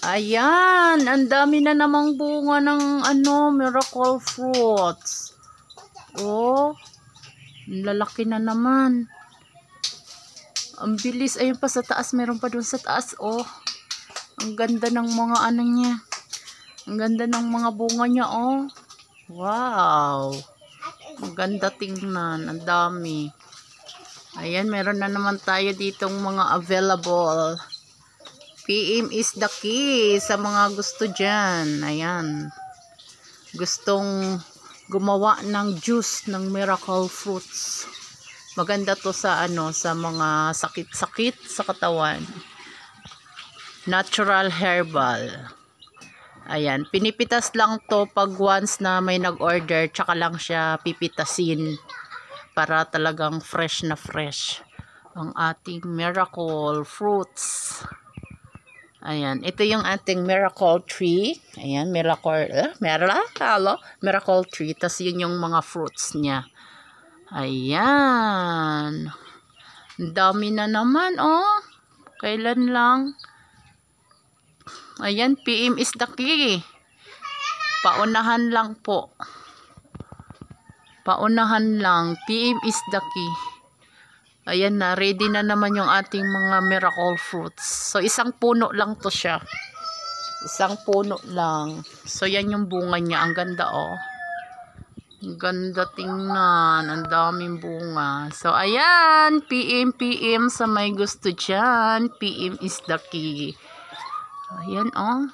Ayan, ang dami na namang bunga ng miracle fruits. Oh, lalaki na naman. Ang bilis. Ayun pa sa taas, meron pa dun sa taas. Oh, ang ganda ng mga niya. Ang ganda ng mga bunga niya, oh. Wow. Ang ganda tingnan. Ang dami. Ayan, meron na naman tayo ditong mga available. PM is the key sa mga gusto dyan. Ayan. Gustong gumawa ng juice ng miracle fruits. Maganda to sa sa mga sakit-sakit sa katawan. Natural herbal. Ayan, pinipitas lang to pag once na may nag-order, tsaka lang siya pipitasin para talagang fresh na fresh ang ating miracle fruits. Ayan, ito yung ating miracle tree. Ayan, miracle tree. Tas yun yung mga fruits niya. Ayan. Dami na naman, oh. Kailan lang. Ayan, PM is the key. Paunahan lang po. Paunahan lang. PM is the key. Ayan na, ready na naman yung ating mga miracle fruits. So, isang puno lang to siya. Isang puno lang. So, yan yung bunga niya. Ang ganda, oh. Ang ganda tingnan. Ang daming bunga. So, ayan. PM sa may gusto dyan. PM is the key. Ayan, oh.